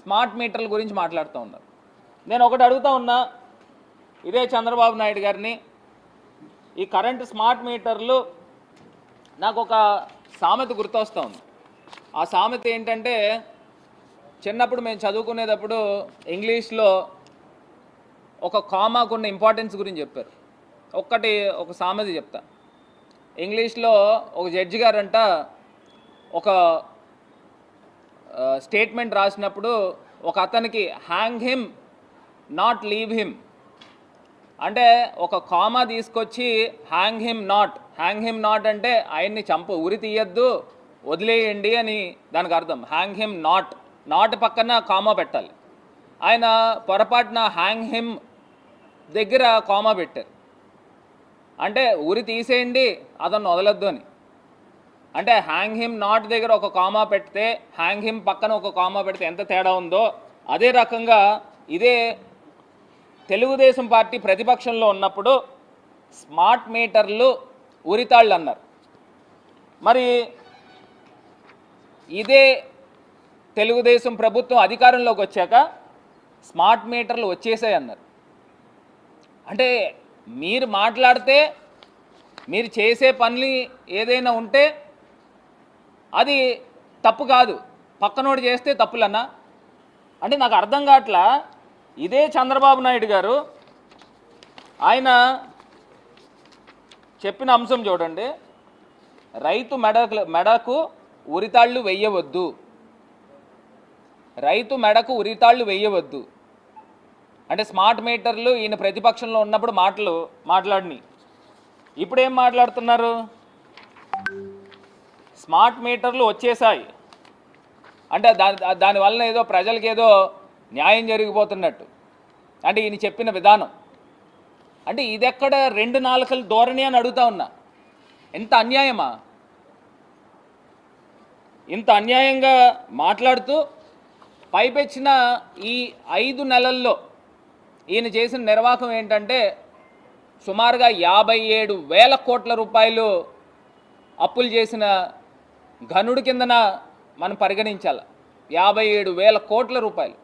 Smart మీటర్ల గురించి మాట్లాడుతూ ఉన్నారు. నేను ఒకటి అడుగుతా ఉన్నా ఇదే చంద్రబాబు నాయుడు గారిని, ఈ కరెంటు స్మార్ట్ మీటర్లు నాకు ఒక సామెత గుర్తొస్తూ ఉంది. ఆ సామెత ఏంటంటే, చిన్నప్పుడు మేము చదువుకునేటప్పుడు ఇంగ్లీష్లో ఒక కామాకున్న ఇంపార్టెన్స్ గురించి చెప్పారు. ఒక సామెత చెప్తా. ఇంగ్లీష్లో ఒక జడ్జి గారంట ఒక స్టేట్మెంట్ రాసినప్పుడు ఒక అతనికి hang him not leave him అంటే ఒక కామా తీసుకొచ్చి హ్యాంగ్ హిమ్ నాట్ అంటే ఆయన్ని ఉరి తీయద్దు, వదిలేయండి అని దానికి అర్థం. హ్యాంగ్ హిమ్ నాట్ పక్కన కామా పెట్టాలి. ఆయన పొరపాటున హ్యాంగ్ హిమ్ దగ్గర కామా పెట్టారు. అంటే ఉరి తీసేయండి, అతను వదలొద్దు అని. అంటే హ్యాంగ్ హిమ్ నాట్ దగ్గర ఒక కామా పెడితే, హ్యాంగ్ హిమ్ పక్కన ఒక కామా పెడితే ఎంత తేడా ఉందో, అదే రకంగా ఇదే తెలుగుదేశం పార్టీ ప్రతిపక్షంలో ఉన్నప్పుడు స్మార్ట్ మీటర్లు ఉరితాళ్ళు అన్నారు. మరి ఇదే తెలుగుదేశం ప్రభుత్వం అధికారంలోకి వచ్చాక స్మార్ట్ మీటర్లు వచ్చేసాయి అన్నారు. అంటే మీరు మాట్లాడితే, మీరు చేసే పనులు ఏదైనా ఉంటే అది తప్పు కాదు, పక్కనోడు చేస్తే తప్పులన్నా. అంటే నాకు అర్థం కావట్లా. ఇదే చంద్రబాబు నాయుడు గారు ఆయన చెప్పిన అంశం చూడండి, రైతు మెడకు ఉరితాళ్ళు వెయ్యవద్దు, అంటే స్మార్ట్ మీటర్లు ఈయన ప్రతిపక్షంలో ఉన్నప్పుడు మాట్లాడిని. ఇప్పుడేం మాట్లాడుతున్నారు? స్మార్ట్ మీటర్లు వచ్చేసాయి అంటే దానివల్ల ఏదో ప్రజలకి ఏదో న్యాయం జరిగిపోతున్నట్టు. అంటే ఈయన చెప్పిన విధానం అంటే ఇదెక్కడ రెండు నాలుకల ధోరణి అని అడుగుతా ఉన్నా. ఎంత అన్యాయమా! ఇంత అన్యాయంగా మాట్లాడుతూ పైపెచ్చిన ఈ 5 నెలల్లో ఈయన చేసిన నిర్వాహకం ఏంటంటే, సుమారుగా 57,000 కోట్ల రూపాయలు అప్పులు చేసిన ఘనుడి కిందన మనం పరిగణించాలి. 57,000 కోట్ల రూపాయలు.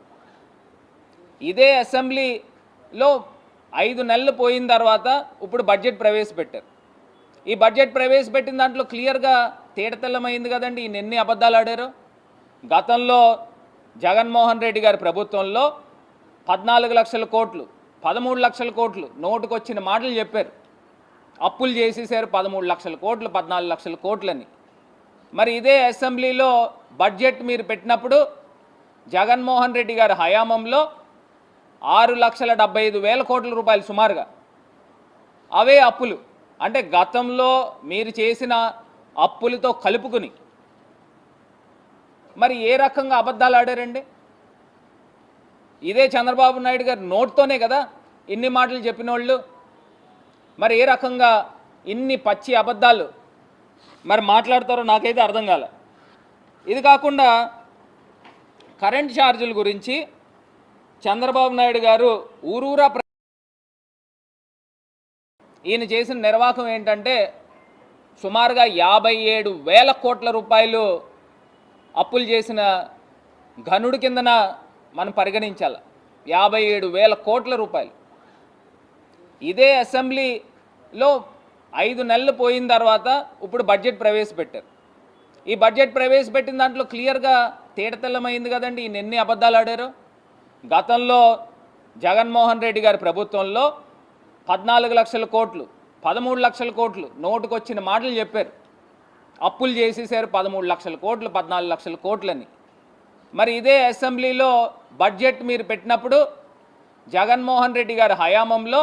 ఇదే అసెంబ్లీలో 5 నెలలు పోయిన తర్వాత ఇప్పుడు బడ్జెట్ ప్రవేశపెట్టారు. ఈ బడ్జెట్ ప్రవేశపెట్టిన దాంట్లో క్లియర్గా తేటతెల్లమైంది కదండి ఈయన ఎన్ని అబద్ధాలు ఆడారో. గతంలో జగన్మోహన్ రెడ్డి గారి ప్రభుత్వంలో 14 లక్షల కోట్లు, 13 లక్షల కోట్లు నోటుకొచ్చిన మాటలు చెప్పారు. అప్పులు చేసేసారు 13 లక్షల కోట్లు, 14 లక్షల కోట్లని. మరి ఇదే అసెంబ్లీలో బడ్జెట్ మీరు పెట్టినప్పుడు జగన్మోహన్ రెడ్డి గారి హయాంలో 6,75,000 కోట్ల రూపాయలు సుమారుగా అవే అప్పులు. అంటే గతంలో మీరు చేసిన అప్పులతో కలుపుకుని మరి ఏ రకంగా అబద్ధాలు ఆడారండి? ఇదే చంద్రబాబు నాయుడు గారు నోట్తోనే కదా ఇన్ని మాటలు చెప్పిన వాళ్ళు. మరి ఏ రకంగా ఇన్ని పచ్చి అబద్ధాలు మరి మాట్లాడతారో నాకైతే అర్థం కాలే. ఇది కాకుండా కరెంట్ ఛార్జీల గురించి చంద్రబాబు నాయుడు గారు ఊరూరా ఈయన చేసిన నిర్వాహకం ఏంటంటే, సుమారుగా 57,000 కోట్ల రూపాయలు అప్పులు చేసిన ఘనుడి కిందన మనం పరిగణించాలి. 57,000 కోట్ల రూపాయలు. ఇదే అసెంబ్లీలో 5 నెలలు పోయిన తర్వాత ఇప్పుడు బడ్జెట్ ప్రవేశపెట్టారు. ఈ బడ్జెట్ ప్రవేశపెట్టిన దాంట్లో క్లియర్గా తేటతెల్లమైంది కదండి ఈయన ఎన్ని అబద్ధాలు ఆడారో. గతంలో జగన్మోహన్ రెడ్డి గారి ప్రభుత్వంలో 14 లక్షల కోట్లు, 13 లక్షల కోట్లు నోటుకొచ్చిన మాటలు చెప్పారు. అప్పులు చేసేసారు 13 లక్షల కోట్లు, 14 లక్షల కోట్లని. మరి ఇదే అసెంబ్లీలో బడ్జెట్ మీరు పెట్టినప్పుడు జగన్మోహన్ రెడ్డి గారి హయాంలో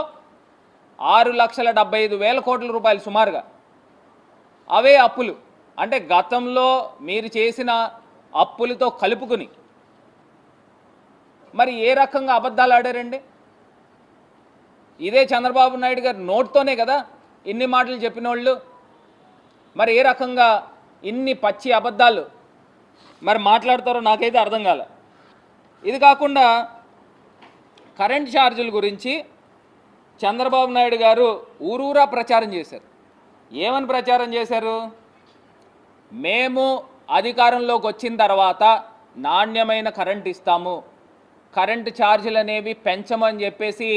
6,75,000 కోట్ల రూపాయలు సుమారుగా అవే అప్పులు. అంటే గతంలో మీరు చేసిన అప్పులతో కలుపుకుని మరి ఏ రకంగా అబద్ధాలు ఆడారండి? ఇదే చంద్రబాబు నాయుడు గారు నోట్తోనే కదా ఇన్ని మాటలు చెప్పిన వాళ్ళు. మరి ఏ రకంగా ఇన్ని పచ్చి అబద్ధాలు మరి మాట్లాడతారో నాకైతే అర్థం కాలే. ఇది కాకుండా కరెంట్ ఛార్జీల గురించి చంద్రబాబు నాయుడు గారు ఊరూరా ప్రచారం చేశారు. ఏమని ప్రచారం చేశారు? మేము అధికారంలోకి వచ్చిన తర్వాత నాణ్యమైన కరెంట్ ఇస్తాము, కరెంటు ఛార్జీలు అనేవి పెంచమని చెప్పేసి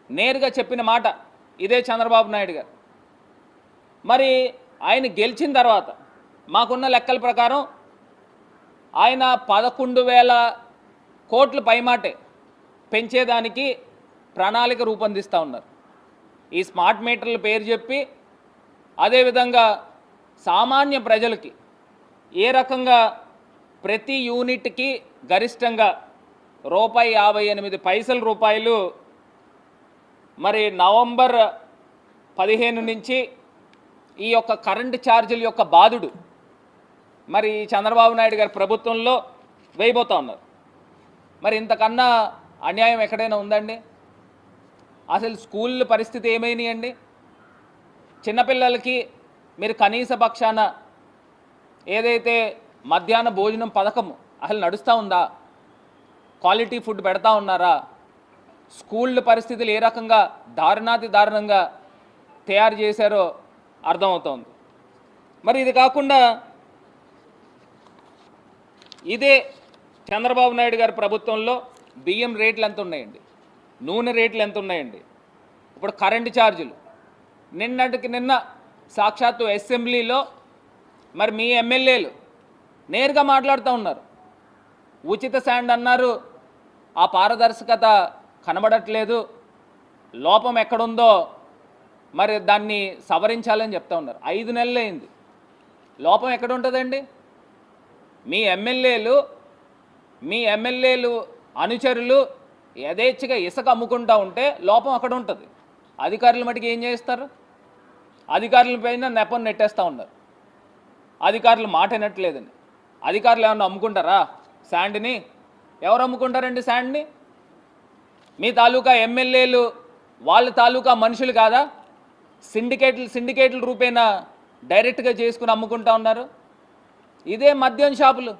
నేరుగా చెప్పిన మాట ఇదే చంద్రబాబు నాయుడు గారు. మరి ఆయన గెలిచిన తర్వాత మాకున్న లెక్కల ప్రకారం ఆయన 11,000 కోట్ల పైమాటే పెంచేదానికి ప్రణాళిక రూపొందిస్తూ ఉన్నారు. ఈ స్మార్ట్ మీటర్ల పేరు చెప్పి అదేవిధంగా సామాన్య ప్రజలకి ఏ రకంగా ప్రతి యూనిట్కి గరిష్టంగా రూపాయి మరి నవంబర్ 15 నుంచి ఈ యొక్క కరెంటు ఛార్జీల యొక్క బాధుడు మరి చంద్రబాబు నాయుడు గారి ప్రభుత్వంలో వేయబోతూ ఉన్నారు. మరి ఇంతకన్నా అన్యాయం ఎక్కడైనా ఉందండి? అసలు స్కూళ్ళ పరిస్థితి ఏమైనాయండి? చిన్నపిల్లలకి మీరు కనీస పక్షాన ఏదైతే మధ్యాహ్న భోజనం పథకం అసలు నడుస్తూ ఉందా? క్వాలిటీ ఫుడ్ పెడతా ఉన్నారా? స్కూళ్ళ పరిస్థితులు ఏ రకంగా దారుణంగా తయారు చేశారో అర్థమవుతోంది. మరి ఇది కాకుండా ఇదే చంద్రబాబు నాయుడు గారి ప్రభుత్వంలో బియ్యం రేట్లు ఎంత ఉన్నాయండి, నూనె రేట్లు ఎంత ఉన్నాయండి, ఇప్పుడు కరెంటు ఛార్జీలు. నిన్నటికి నిన్న సాక్షాత్తు అసెంబ్లీలో మరి మీ ఎమ్మెల్యేలు నేరుగా మాట్లాడుతూ ఉన్నారు. ఉచిత శాండ్ అన్నారు, ఆ పారదర్శకత కనబడట్లేదు, లోపం ఎక్కడుందో మరి దాన్ని సవరించాలని చెప్తా ఉన్నారు. 5 నెలలు అయింది, లోపం ఎక్కడ ఉంటుందండి? మీ ఎమ్మెల్యేలు అనుచరులు యథేచ్ఛగా ఇసుక అమ్ముకుంటూ ఉంటే లోపం అక్కడ ఉంటుంది. అధికారుల మటుకు ఏం చేస్తారు? అధికారుల పైన నెపం నెట్టేస్తూ ఉన్నారు. అధికారులు మాట వినట్లేదని. అధికారులు ఏమన్నా అమ్ముకుంటారా శాండ్ని? ఎవరు అమ్ముకుంటారండి శాండ్ని? మీ తాలూకా ఎమ్మెల్యేలు వాళ్ళ తాలూకా మనుషులు కాదా? సిండికేట్ల రూపేణా డైరెక్ట్గా చేసుకుని అమ్ముకుంటా ఉన్నారు. ఇదే మద్యం షాపులు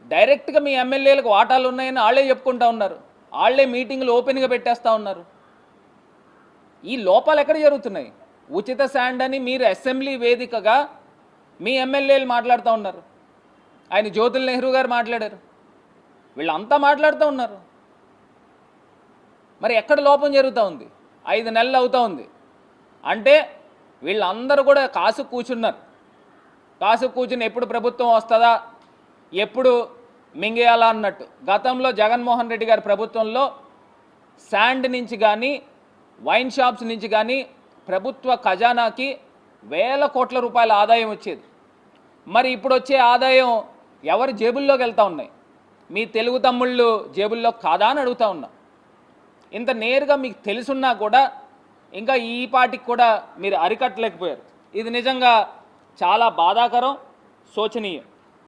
డైరెక్ట్గా మీ ఎమ్మెల్యేలకు వాటాలు ఉన్నాయని వాళ్ళే చెప్పుకుంటా ఉన్నారు. వాళ్ళే మీటింగ్లు ఓపెన్గా పెట్టేస్తూ ఉన్నారు. ఈ లోపాలు ఎక్కడ జరుగుతున్నాయి? ఉచిత శాండ్ అని మీరు అసెంబ్లీ వేదికగా మీ ఎమ్మెల్యేలు మాట్లాడుతూ ఉన్నారు. ఆయన జ్యోతుల నెహ్రూ గారు మాట్లాడారు, వీళ్ళంతా మాట్లాడుతూ ఉన్నారు. మరి ఎక్కడ లోపం జరుగుతూ ఉంది? 5 నెలలు అవుతూ ఉంది అంటే వీళ్ళందరూ కూడా కాసు కూర్చుని ఎప్పుడు ప్రభుత్వం వస్తుందా, ఎప్పుడు మింగేయాలా అన్నట్టు. గతంలో జగన్మోహన్ రెడ్డి గారి ప్రభుత్వంలో శాండ్ నుంచి కానీ వైన్ షాప్స్ నుంచి కానీ ప్రభుత్వ ఖజానాకి వేల కోట్ల రూపాయల ఆదాయం వచ్చేది. మరి ఇప్పుడు వచ్చే ఆదాయం ఎవరి జేబుల్లోకి వెళ్తూ ఉన్నాయి? మీ తెలుగు తమ్ముళ్ళు జేబుల్లో కాదా అని అడుగుతూ ఉన్నా. ఇంత నేరుగా మీకు తెలుసున్నా కూడా ఇంకా ఈ పాటికి కూడా మీరు అరికట్టలేకపోయారు. ఇది నిజంగా చాలా బాధాకరం, శోచనీయం.